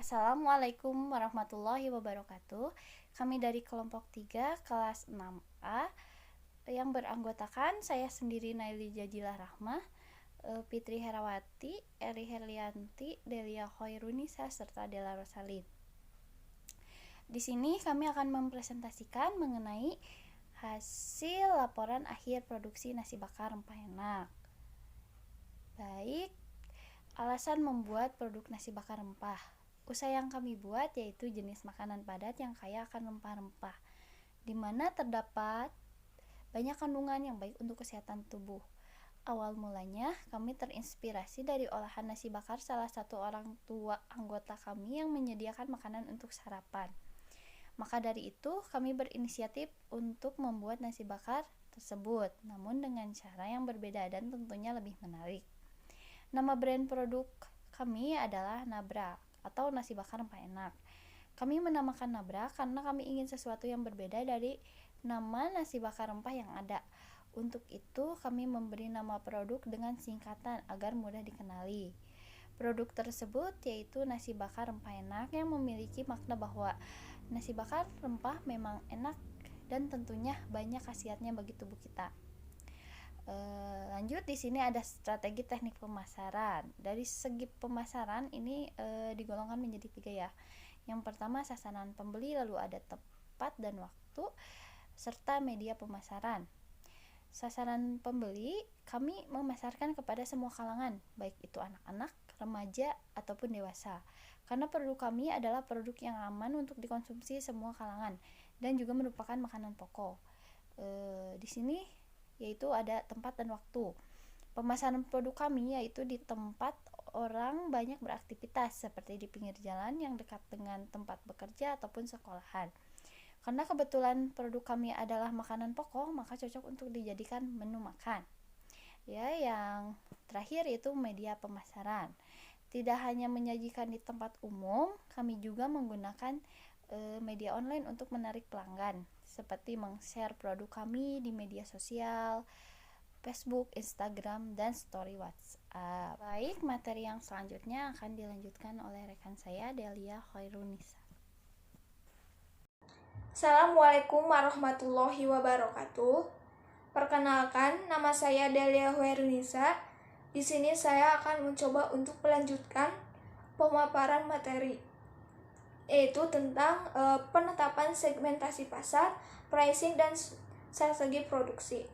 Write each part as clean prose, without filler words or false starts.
Assalamualaikum warahmatullahi wabarakatuh. Kami dari kelompok 3 kelas 6A yang beranggotakan saya sendiri Naili Jajilah Rahmah, Fitri Herawati, Eli Herlianti, Delia Khairunisa, serta Della Rosalin. Di sini kami akan mempresentasikan mengenai hasil laporan akhir produksi nasi bakar rempah enak. Baik, alasan membuat produk nasi bakar rempah. Usaha yang kami buat yaitu jenis makanan padat yang kaya akan rempah-rempah, di mana terdapat banyak kandungan yang baik untuk kesehatan tubuh. Awal mulanya kami terinspirasi dari olahan nasi bakar salah satu orang tua anggota kami yang menyediakan makanan untuk sarapan. Maka dari itu kami berinisiatif untuk membuat nasi bakar tersebut, namun dengan cara yang berbeda dan tentunya lebih menarik. Nama brand produk kami adalah Nabrak atau nasi bakar rempah enak. Kami menamakan Nabrak karena kami ingin sesuatu yang berbeda dari nama nasi bakar rempah yang ada. Untuk itu kami memberi nama produk dengan singkatan agar mudah dikenali. Produk tersebut yaitu nasi bakar rempah enak yang memiliki makna bahwa nasi bakar rempah memang enak dan tentunya banyak khasiatnya bagi tubuh kita. Lanjut, di sini ada strategi teknik pemasaran. Dari segi pemasaran ini digolongkan menjadi 3 ya. Yang pertama sasaran pembeli, lalu ada tempat dan waktu, serta media pemasaran. Sasaran pembeli, kami memasarkan kepada semua kalangan, baik itu anak-anak, remaja, ataupun dewasa. Karena produk kami adalah produk yang aman untuk dikonsumsi semua kalangan dan juga merupakan makanan pokok. Di sini yaitu ada tempat dan waktu. Pemasaran produk kami yaitu di tempat orang banyak beraktivitas, seperti di pinggir jalan yang dekat dengan tempat bekerja ataupun sekolahan. Karena kebetulan produk kami adalah makanan pokok, maka cocok untuk dijadikan menu makan. Ya, yang terakhir yaitu media pemasaran. Tidak hanya menyajikan di tempat umum, kami juga menggunakan media online untuk menarik pelanggan, seperti meng-share produk kami di media sosial, Facebook, Instagram, dan story WhatsApp. Baik, materi yang selanjutnya akan dilanjutkan oleh rekan saya, Delia Khairunisa. Assalamualaikum warahmatullahi wabarakatuh. Perkenalkan, nama saya Delia Khairunisa. Di sini saya akan mencoba untuk melanjutkan pemaparan materi, yaitu tentang penetapan segmentasi pasar, pricing, dan strategi produksi.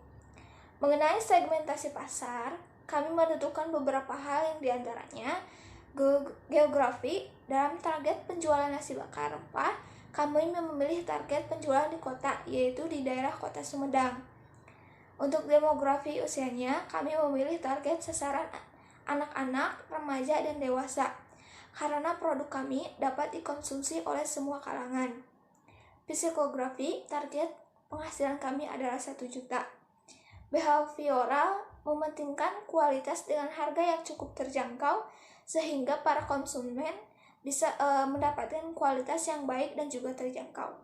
Mengenai segmentasi pasar, kami menentukan beberapa hal yang diantaranya geografi. Dalam target penjualan nasi bakar rempah, kami memilih target penjualan di kota, yaitu di daerah Kota Sumedang. Untuk demografi usianya, kami memilih target sasaran anak-anak, remaja, dan dewasa, karena produk kami dapat dikonsumsi oleh semua kalangan. Psikografi, target penghasilan kami adalah 1 juta. Behavioral, mementingkan kualitas dengan harga yang cukup terjangkau, sehingga para konsumen bisa mendapatkan kualitas yang baik dan juga terjangkau.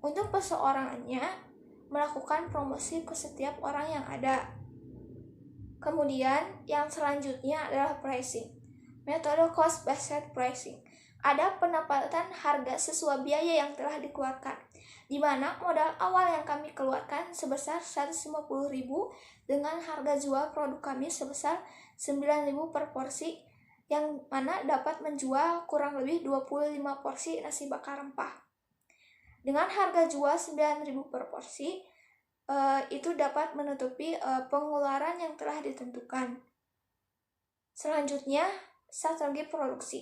Untuk perseorangannya, melakukan promosi ke setiap orang yang ada. Kemudian yang selanjutnya adalah pricing. Metode cost based pricing. Ada penempatan harga sesuai biaya yang telah dikeluarkan, di mana modal awal yang kami keluarkan sebesar 150.000 dengan harga jual produk kami sebesar 9.000 per porsi, yang mana dapat menjual kurang lebih 25 porsi nasi bakar rempah. Dengan harga jual 9.000 per porsi, itu dapat menutupi pengeluaran yang telah ditentukan. Selanjutnya, strategi produksi.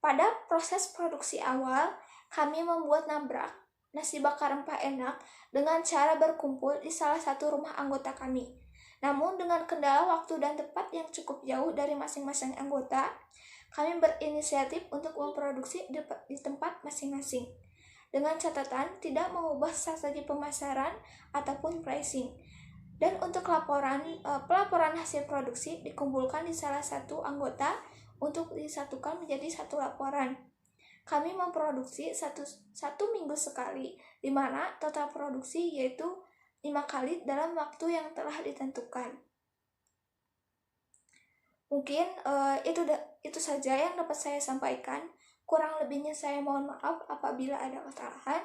Pada proses produksi awal, kami membuat Nabrak, nasi bakar rempah enak, dengan cara berkumpul di salah satu rumah anggota kami. Namun dengan kendala waktu dan tempat yang cukup jauh dari masing-masing anggota, kami berinisiatif untuk memproduksi di tempat masing-masing, dengan catatan tidak mengubah strategi pemasaran ataupun pricing. Dan untuk pelaporan hasil produksi dikumpulkan di salah satu anggota untuk disatukan menjadi satu laporan. Kami memproduksi satu minggu sekali, di mana total produksi yaitu 5 kali dalam waktu yang telah ditentukan. Mungkin itu saja yang dapat saya sampaikan. Kurang lebihnya saya mohon maaf apabila ada kesalahan.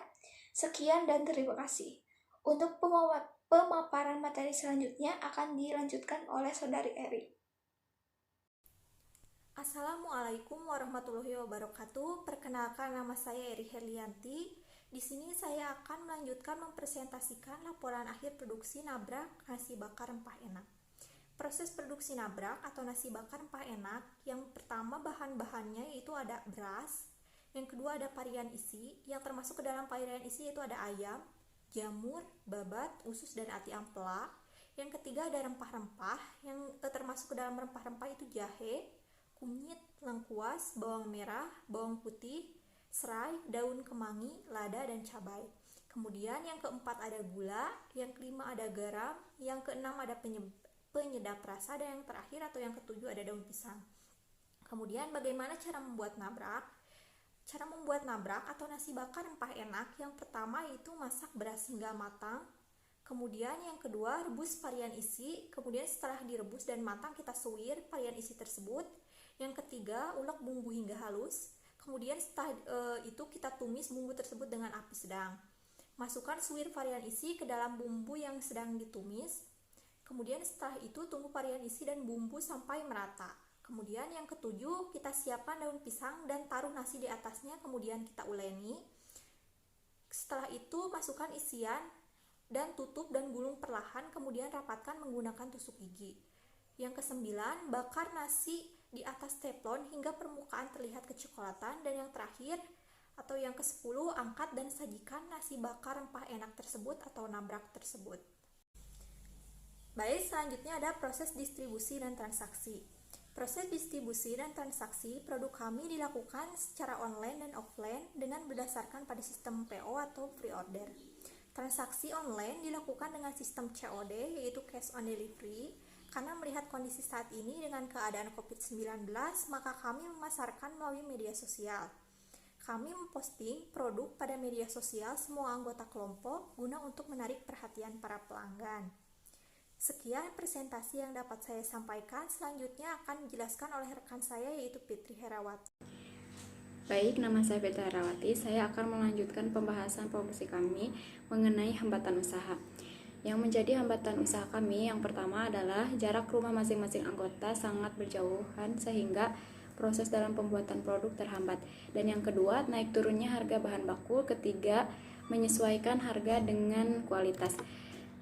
Sekian dan terima kasih. Untuk pemaparan materi selanjutnya akan dilanjutkan oleh Saudari Eri. Assalamualaikum warahmatullahi wabarakatuh. Perkenalkan, nama saya Eri Herlianti. Di sini saya akan melanjutkan mempresentasikan laporan akhir produksi nabrak nasi bakar rempah enak. Proses produksi nabrak atau nasi bakar rempah enak, yang pertama bahan-bahannya yaitu ada beras, yang kedua ada varian isi, yang termasuk ke dalam varian isi yaitu ada ayam, jamur, babat, usus, dan ati ampela. Yang ketiga ada rempah-rempah, yang termasuk ke dalam rempah-rempah itu jahe, kunyit, lengkuas, bawang merah, bawang putih, serai, daun kemangi, lada, dan cabai. Kemudian yang keempat ada gula, yang kelima ada garam, yang keenam ada penyedap rasa, dan yang terakhir atau yang ketujuh ada daun pisang. Kemudian bagaimana cara membuat nabrak? Cara membuat nabrak atau nasi bakar rempah enak, yang pertama yaitu masak beras hingga matang. Kemudian yang kedua rebus varian isi, kemudian setelah direbus dan matang kita suwir varian isi tersebut. Yang ketiga, ulek bumbu hingga halus. Kemudian setelah itu kita tumis bumbu tersebut dengan api sedang. Masukkan suwir varian isi ke dalam bumbu yang sedang ditumis. Kemudian setelah itu tunggu varian isi dan bumbu sampai merata. Kemudian yang ketujuh, kita siapkan daun pisang dan taruh nasi di atasnya, kemudian kita uleni. Setelah itu masukkan isian dan tutup dan gulung perlahan, kemudian rapatkan menggunakan tusuk gigi. Yang kesembilan, bakar nasi di atas teflon hingga permukaan terlihat kecoklatan. Dan yang terakhir atau yang ke-10, angkat dan sajikan nasi bakar rempah enak tersebut atau nabrak tersebut. Baik, selanjutnya ada proses distribusi dan transaksi. Proses distribusi dan transaksi produk kami dilakukan secara online dan offline dengan berdasarkan pada sistem PO atau pre-order. Transaksi online dilakukan dengan sistem COD yaitu cash on delivery. Karena melihat kondisi saat ini dengan keadaan COVID-19, maka kami memasarkan melalui media sosial. Kami memposting produk pada media sosial semua anggota kelompok guna untuk menarik perhatian para pelanggan. Sekian presentasi yang dapat saya sampaikan. Selanjutnya akan dijelaskan oleh rekan saya yaitu Fitri Herawati. Baik, nama saya Fitri Herawati. Saya akan melanjutkan pembahasan promosi kami mengenai hambatan usaha. Yang menjadi hambatan usaha kami yang pertama adalah jarak rumah masing-masing anggota sangat berjauhan sehingga proses dalam pembuatan produk terhambat. Dan yang kedua, naik turunnya harga bahan baku. Ketiga, menyesuaikan harga dengan kualitas.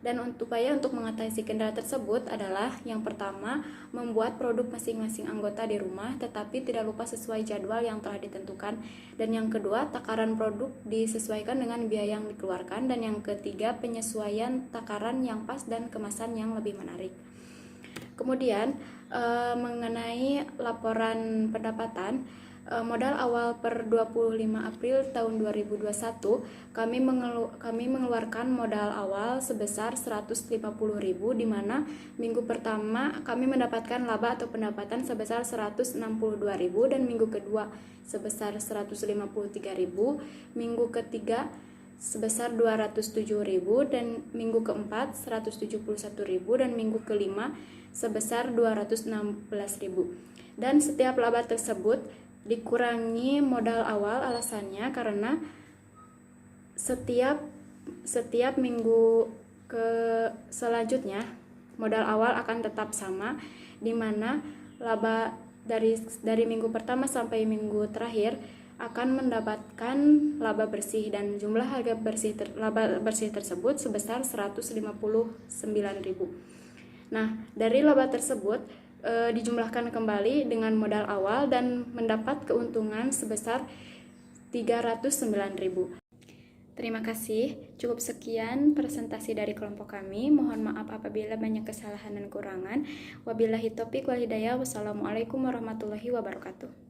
Dan upaya untuk mengatasi kendala tersebut adalah yang pertama, membuat produk masing-masing anggota di rumah tetapi tidak lupa sesuai jadwal yang telah ditentukan. Dan yang kedua, takaran produk disesuaikan dengan biaya yang dikeluarkan. Dan yang ketiga, penyesuaian takaran yang pas dan kemasan yang lebih menarik. Kemudian mengenai laporan pendapatan, modal awal per 25 April tahun 2021 kami mengeluarkan modal awal sebesar 150.000, di mana minggu pertama kami mendapatkan laba atau pendapatan sebesar 162.000 dan minggu kedua sebesar 153.000, minggu ketiga sebesar 207.000 dan minggu keempat 171.000 dan minggu kelima sebesar 216.000. Dan setiap laba tersebut dikurangi modal awal, alasannya karena setiap minggu selanjutnya modal awal akan tetap sama, di mana laba dari minggu pertama sampai minggu terakhir akan mendapatkan laba bersih, dan jumlah laba bersih tersebut sebesar 159.000. Nah, dari laba tersebut dijumlahkan kembali dengan modal awal dan mendapat keuntungan sebesar 309.000. Terima kasih. Cukup sekian presentasi dari kelompok kami. Mohon maaf apabila banyak kesalahan dan kekurangan. Wabillahi taufiq wal hidayah. Wassalamualaikum warahmatullahi wabarakatuh.